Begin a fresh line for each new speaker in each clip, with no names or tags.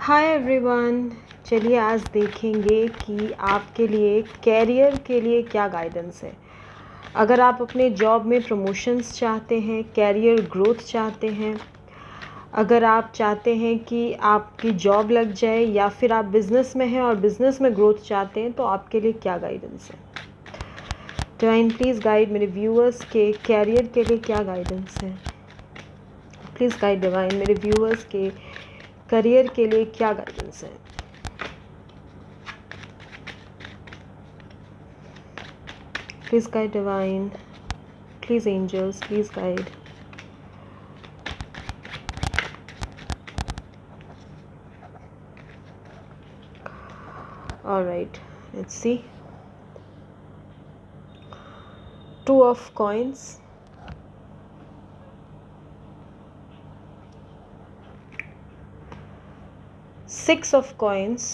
Hi everyone. चलिए आज देखेंगे कि आपके लिए कैरियर के लिए क्या गाइडेंस है। अगर आप अपने जॉब में प्रमोशंस चाहते हैं, कैरियर ग्रोथ चाहते हैं, अगर आप चाहते हैं कि आपकी जॉब लग जाए या फिर आप बिज़नेस में हैं और बिज़नेस में ग्रोथ चाहते हैं, तो आपके लिए क्या गाइडेंस है। डिवाइन प्लीज़ गाइड मेरे व्यूअर्स के कैरियर के लिए क्या गाइडेंस है। प्लीज़ गाइड डिवाइन मेरे व्यूअर्स के करियर के लिए क्या गाइडेंस है। Please guide divine, please angels, please guide. All right, let's see. Two of coins, six of coins,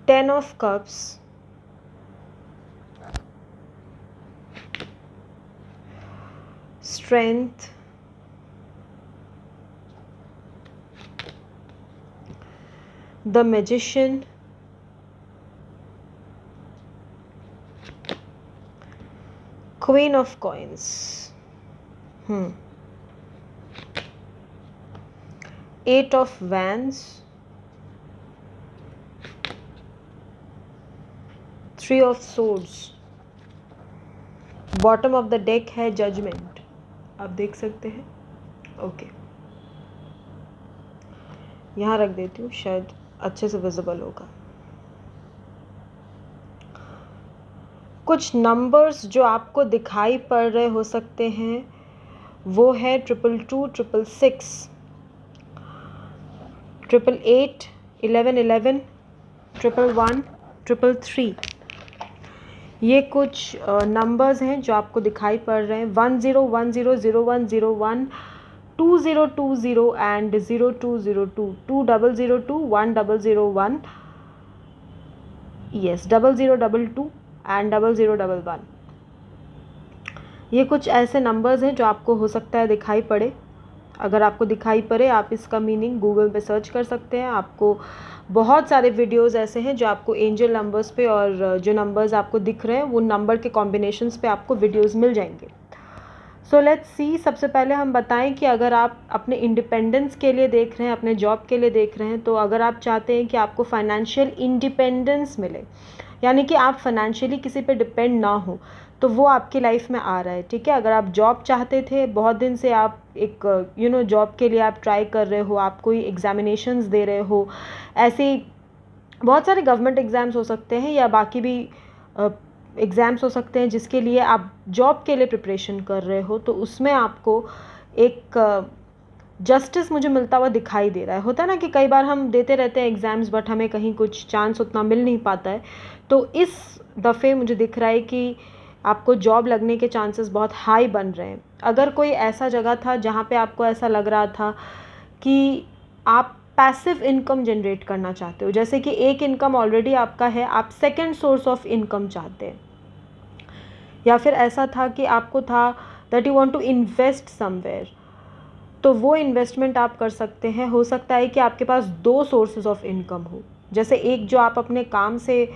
10 of cups, strength, the magician, queen of coins, eight of wands, three of swords, bottom of the deck है judgement. आप देख सकते हैं। Okay, यहाँ रख देती हूँ, शायद अच्छे से विजिबल होगा। कुछ नंबर्स जो आपको दिखाई पड़ रहे हो सकते हैं वो है 222, 666, 888, 1111, 111, 333। ये कुछ नंबर्स हैं जो आपको दिखाई पड़ रहे हैं। 1010, 0101, 2020 एंड 0202, 2002, 1001, यस 0022 एंड 0011। ये कुछ ऐसे नंबर्स हैं जो आपको हो सकता है दिखाई पड़े। अगर आपको दिखाई पड़े, आप इसका मीनिंग गूगल पे सर्च कर सकते हैं। आपको बहुत सारे वीडियोस ऐसे हैं जो आपको एंजल नंबर्स पे और जो नंबर्स आपको दिख रहे हैं वो नंबर के कॉम्बिनेशंस पे आपको वीडियोस मिल जाएंगे। So let's see. सबसे पहले हम बताएं कि अगर आप अपने इंडिपेंडेंस के लिए देख रहे हैं, अपने जॉब के लिए देख रहे हैं, तो अगर आप चाहते हैं कि आपको फाइनेंशियल इंडिपेंडेंस मिले, यानी कि आप फाइनेंशियली किसी पे डिपेंड ना हो, तो वो आपकी लाइफ में आ रहा है। ठीक है। अगर आप जॉब चाहते थे, बहुत दिन से आप एक जॉब के लिए आप ट्राई कर रहे हो, आप कोई एग्जामिनेशंस दे रहे हो, ऐसे बहुत सारे गवर्नमेंट एग्ज़ाम्स हो सकते हैं या बाकी भी एग्ज़ाम्स हो सकते हैं जिसके लिए आप जॉब के लिए प्रिपरेशन कर रहे हो, तो उसमें आपको एक जस्टिस मुझे मिलता हुआ दिखाई दे रहा है। होता है ना कि कई बार हम देते रहते हैं एग्ज़ाम्स बट हमें कहीं कुछ चांस उतना मिल नहीं पाता है। तो इस दफ़े मुझे दिख रहा है कि आपको जॉब लगने के चांसेस बहुत हाई बन रहे हैं। अगर कोई ऐसा जगह था जहाँ पे आपको ऐसा लग रहा था कि आप पैसिव इनकम जनरेट करना चाहते हो, जैसे कि एक इनकम ऑलरेडी आपका है, आप सेकंड सोर्स ऑफ इनकम चाहते हैं, या फिर ऐसा था कि आपको था that you want to invest somewhere, तो वो इन्वेस्टमेंट आप कर सकते हैं। हो सकता है कि आपके पास दो सोर्सेज ऑफ इनकम हो, जैसे एक जो आप अपने काम से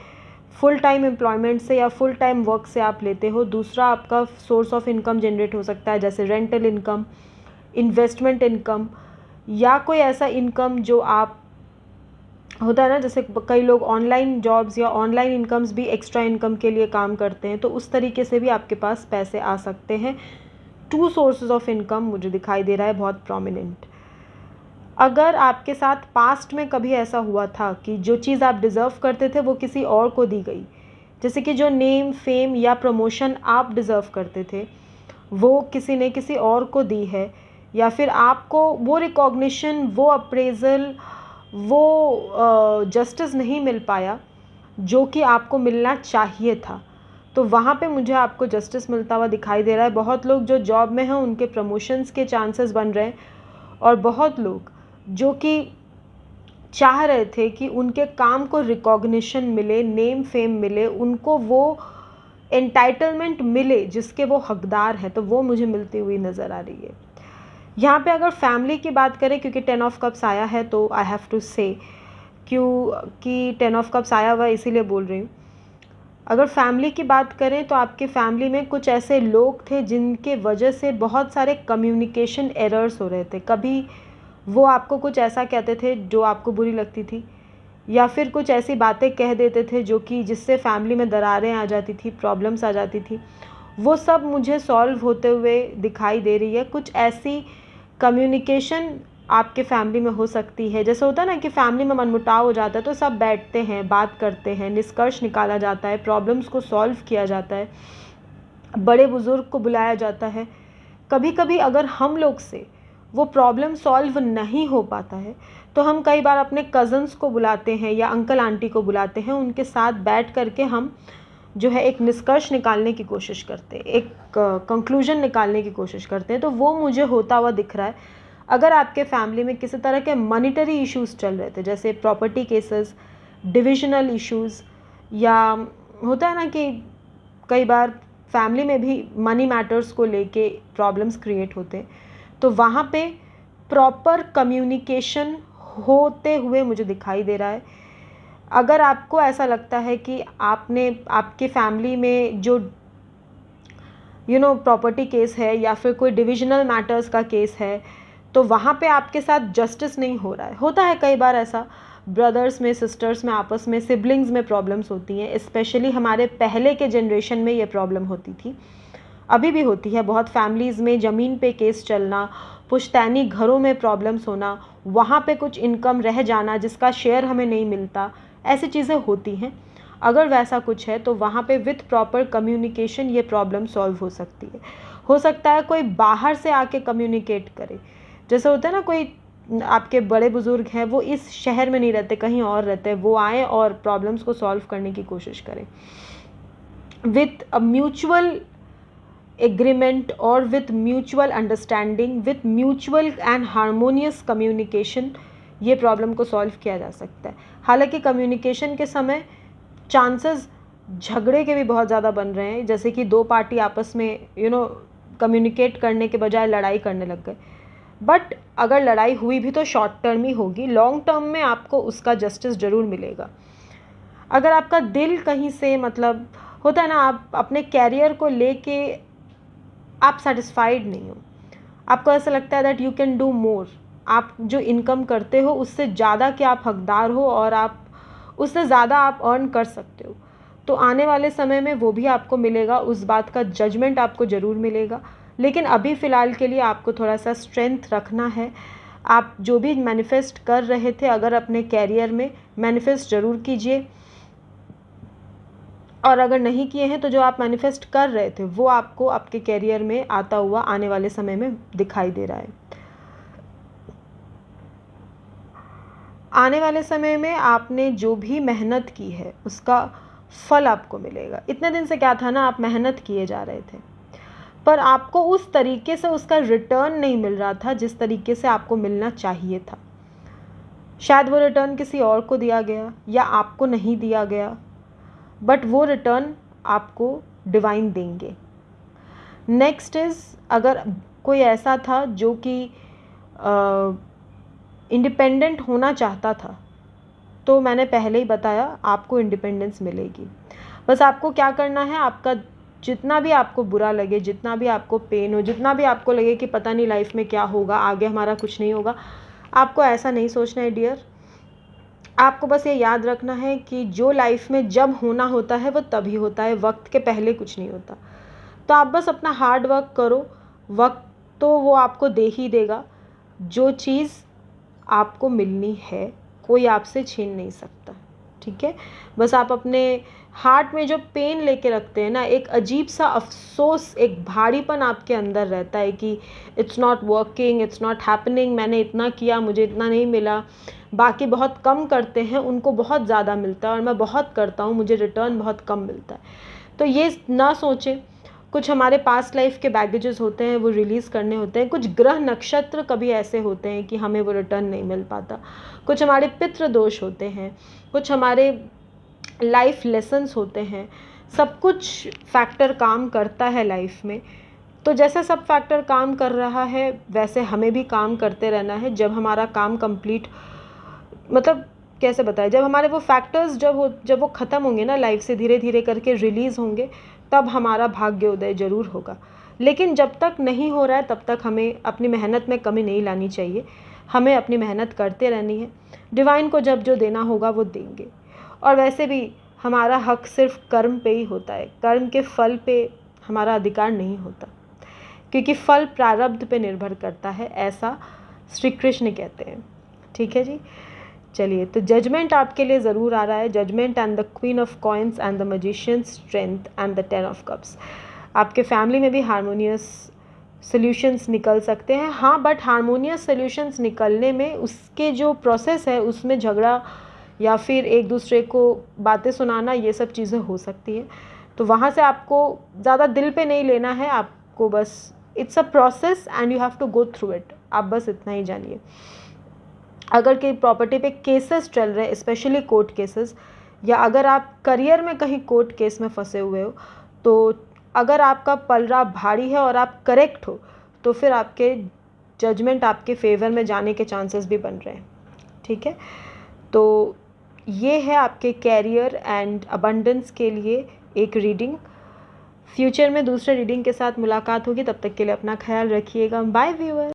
फुल टाइम एम्प्लॉयमेंट से या फुल टाइम वर्क से आप लेते हो, दूसरा आपका सोर्स ऑफ इनकम जनरेट हो सकता है जैसे रेंटल इनकम, इन्वेस्टमेंट इनकम, या कोई ऐसा इनकम जो आप, होता है ना जैसे कई लोग ऑनलाइन जॉब्स या ऑनलाइन इनकम्स भी एक्स्ट्रा इनकम के लिए काम करते हैं, तो उस तरीके से भी आपके पास पैसे आ सकते हैं। टू सोर्सेज ऑफ इनकम मुझे दिखाई दे रहा है बहुत प्रोमिनेंट। अगर आपके साथ पास्ट में कभी ऐसा हुआ था कि जो चीज़ आप डिज़र्व करते थे वो किसी और को दी गई, जैसे कि जो नेम, फेम या प्रमोशन आप डिज़र्व करते थे वो किसी ने किसी और को दी है, या फिर आपको वो रिकॉग्निशन, वो अप्रेज़ल, वो जस्टिस नहीं मिल पाया जो कि आपको मिलना चाहिए था, तो वहाँ पे मुझे आपको जस्टिस मिलता हुआ दिखाई दे रहा है। बहुत लोग जो जॉब में हैं उनके प्रमोशंस के चांसेस बन रहे हैं, और बहुत लोग जो कि चाह रहे थे कि उनके काम को रिकॉग्निशन मिले, नेम फेम मिले, उनको वो एंटाइटलमेंट मिले जिसके वो हकदार हैं, तो वो मुझे मिलती हुई नज़र आ रही है। यहाँ पे अगर फैमिली की बात करें, क्योंकि 10 ऑफ कप्स आया है तो आई हैव टू से, क्यों कि 10 ऑफ कप्स आया हुआ है इसीलिए बोल रही हूँ। अगर फैमिली की बात करें तो आपके फैमिली में कुछ ऐसे लोग थे जिनके वजह से बहुत सारे कम्युनिकेशन एरर्स हो रहे थे। कभी वो आपको कुछ ऐसा कहते थे जो आपको बुरी लगती थी, या फिर कुछ ऐसी बातें कह देते थे जो कि जिससे फैमिली में दरारें आ जाती थी, प्रॉब्लम्स आ जाती थी। वो सब मुझे सॉल्व होते हुए दिखाई दे रही है। कुछ ऐसी कम्युनिकेशन आपके फैमिली में हो सकती है, जैसे होता है ना कि फैमिली में मनमुटाव हो जाता है तो सब बैठते हैं, बात करते हैं, निष्कर्ष निकाला जाता है, प्रॉब्लम्स को सॉल्व किया जाता है, बड़े बुज़ुर्ग को बुलाया जाता है। कभी कभी अगर हम लोग से वो प्रॉब्लम सॉल्व नहीं हो पाता है तो हम कई बार अपने कज़न्स को बुलाते हैं या अंकल आंटी को बुलाते हैं, उनके साथ बैठ करके हम जो है एक निष्कर्ष निकालने की कोशिश करते हैं, एक कंक्लूजन निकालने की कोशिश करते हैं। तो वो मुझे होता हुआ दिख रहा है। अगर आपके फैमिली में किसी तरह के मॉनिटरी इश्यूज़ चल रहे थे, जैसे प्रॉपर्टी केसेस, डिविजनल इश्यूज़, या होता है ना कि कई बार फैमिली में भी मनी मैटर्स को लेके प्रॉब्लम्स क्रिएट होते हैं, तो वहाँ पे प्रॉपर कम्युनिकेशन होते हुए मुझे दिखाई दे रहा है। अगर आपको ऐसा लगता है कि आपने आपके फैमिली में जो प्रॉपर्टी केस है या फिर कोई डिविजनल मैटर्स का केस है, तो वहाँ पे आपके साथ जस्टिस नहीं हो रहा है। होता है कई बार ऐसा, ब्रदर्स में, सिस्टर्स में, आपस में, सिबलिंग्स में प्रॉब्लम्स होती हैं। स्पेशली हमारे पहले के जनरेशन में ये प्रॉब्लम होती थी, अभी भी होती है। बहुत फैमिलीज़ में ज़मीन पे केस चलना, पुश्तैनी घरों में प्रॉब्लम्स होना, वहाँ पे कुछ इनकम रह जाना जिसका शेयर हमें नहीं मिलता, ऐसी चीज़ें होती हैं। अगर वैसा कुछ है तो वहाँ पे विथ प्रॉपर कम्युनिकेशन ये प्रॉब्लम सॉल्व हो सकती है। हो सकता है कोई बाहर से आके कम्युनिकेट करे, जैसे होता है ना, कोई आपके बड़े बुज़ुर्ग हैं, वो इस शहर में नहीं रहते, कहीं और रहते हैं, वो आएँ और प्रॉब्लम्स को सॉल्व करने की कोशिश करें विथ अ म्यूचुअल एग्रीमेंट और with mutual understanding, with mutual and harmonious communication. ये प्रॉब्लम को सॉल्व किया जा सकता है। हालांकि कम्युनिकेशन के समय चांसेस झगड़े के भी बहुत ज़्यादा बन रहे हैं, जैसे कि दो पार्टी आपस में कम्युनिकेट करने के बजाय लड़ाई करने लग गए। बट अगर लड़ाई हुई भी तो शॉर्ट टर्म ही होगी, लॉन्ग टर्म में आपको उसका जस्टिस ज़रूर मिलेगा। अगर आपका दिल कहीं से, मतलब होता है ना, आप अपने कैरियर को लेके आप सेटिस्फाइड नहीं हो, आपको ऐसा लगता है that you can do more, आप जो इनकम करते हो उससे ज़्यादा के आप हकदार हो और आप उससे ज़्यादा आप अर्न कर सकते हो, तो आने वाले समय में वो भी आपको मिलेगा, उस बात का जजमेंट आपको ज़रूर मिलेगा। लेकिन अभी फ़िलहाल के लिए आपको थोड़ा सा स्ट्रेंथ रखना है। आप जो भी मैनिफेस्ट कर रहे थे, अगर अपने कैरियर में, मैनिफेस्ट ज़रूर कीजिए, और अगर नहीं किए हैं तो जो आप मैनिफेस्ट कर रहे थे वो आपको आपके कैरियर में आता हुआ आने वाले समय में दिखाई दे रहा है। आने वाले समय में आपने जो भी मेहनत की है उसका फल आपको मिलेगा। इतने दिन से क्या था ना, आप मेहनत किए जा रहे थे पर आपको उस तरीके से उसका रिटर्न नहीं मिल रहा था जिस तरीके से आपको मिलना चाहिए था। शायद वो रिटर्न किसी और को दिया गया या आपको नहीं दिया गया, बट वो रिटर्न आपको डिवाइन देंगे। नेक्स्ट इज़, अगर कोई ऐसा था जो कि इंडिपेंडेंट होना चाहता था, तो मैंने पहले ही बताया आपको इंडिपेंडेंस मिलेगी। बस आपको क्या करना है, आपका जितना भी आपको बुरा लगे, जितना भी आपको पेन हो, जितना भी आपको लगे कि पता नहीं लाइफ में क्या होगा, आगे हमारा कुछ नहीं होगा, आपको ऐसा नहीं सोचना है डियर। आपको बस ये याद रखना है कि जो लाइफ में जब होना होता है वो तभी होता है, वक्त के पहले कुछ नहीं होता। तो आप बस अपना हार्ड वर्क करो, वक्त तो वो आपको दे ही देगा। जो चीज़ आपको मिलनी है कोई आपसे छीन नहीं सकता, ठीक है। बस आप अपने हार्ट में जो पेन लेके रखते हैं ना, एक अजीब सा अफसोस, एक भारीपन आपके अंदर रहता है कि it's not working, it's not happening, मैंने इतना किया मुझे इतना नहीं मिला, बाकी बहुत कम करते हैं उनको बहुत ज़्यादा मिलता है और मैं बहुत करता हूँ मुझे रिटर्न बहुत कम मिलता है। तो ये ना सोचें। कुछ हमारे पास्ट लाइफ के बैगेजेस होते हैं, वो रिलीज़ करने होते हैं। कुछ ग्रह नक्षत्र कभी ऐसे होते हैं कि हमें वो रिटर्न नहीं मिल पाता। कुछ हमारे पितृ दोष होते हैं, कुछ हमारे लाइफ लेसन्स होते हैं। सब कुछ फैक्टर काम करता है लाइफ में, तो जैसे सब फैक्टर काम कर रहा है वैसे हमें भी काम करते रहना है। जब हमारा काम कंप्लीट, मतलब कैसे बताएं, जब हमारे वो फैक्टर्स जब वो ख़त्म होंगे ना, लाइफ से धीरे धीरे करके रिलीज़ होंगे, तब हमारा भाग्योदय ज़रूर होगा। लेकिन जब तक नहीं हो रहा है तब तक हमें अपनी मेहनत में कमी नहीं लानी चाहिए। हमें अपनी मेहनत करते रहनी है। डिवाइन को जब जो देना होगा वो देंगे। और वैसे भी हमारा हक सिर्फ कर्म पे ही होता है, कर्म के फल पे हमारा अधिकार नहीं होता, क्योंकि फल प्रारब्ध पे निर्भर करता है, ऐसा श्री कृष्ण कहते हैं। ठीक है जी, चलिए, तो जजमेंट आपके लिए ज़रूर आ रहा है। Judgement and the queen of coins and the magician strength and the 10 of cups. आपके फैमिली में भी हारमोनियस सॉल्यूशंस निकल सकते हैं। हाँ, बट हारमोनियस सॉल्यूशंस निकलने में उसके जो प्रोसेस है उसमें झगड़ा या फिर एक दूसरे को बातें सुनाना, ये सब चीज़ें हो सकती हैं। तो वहाँ से आपको ज़्यादा दिल पे नहीं लेना है, आपको बस it's a process and you have to go through it. आप बस इतना ही जानिए। अगर कहीं प्रॉपर्टी पे केसेस चल रहे हैं, स्पेशली कोर्ट केसेस, या अगर आप करियर में कहीं कोर्ट केस में फंसे हुए हो, तो अगर आपका पलड़ा भारी है और आप करेक्ट हो, तो फिर आपके जजमेंट आपके फेवर में जाने के चांसेस भी बन रहे हैं। ठीक है, तो ये है आपके कैरियर एंड अबंडेंस के लिए एक रीडिंग। फ्यूचर में दूसरे रीडिंग के साथ मुलाकात होगी, तब तक के लिए अपना ख्याल रखिएगा। Bye viewer.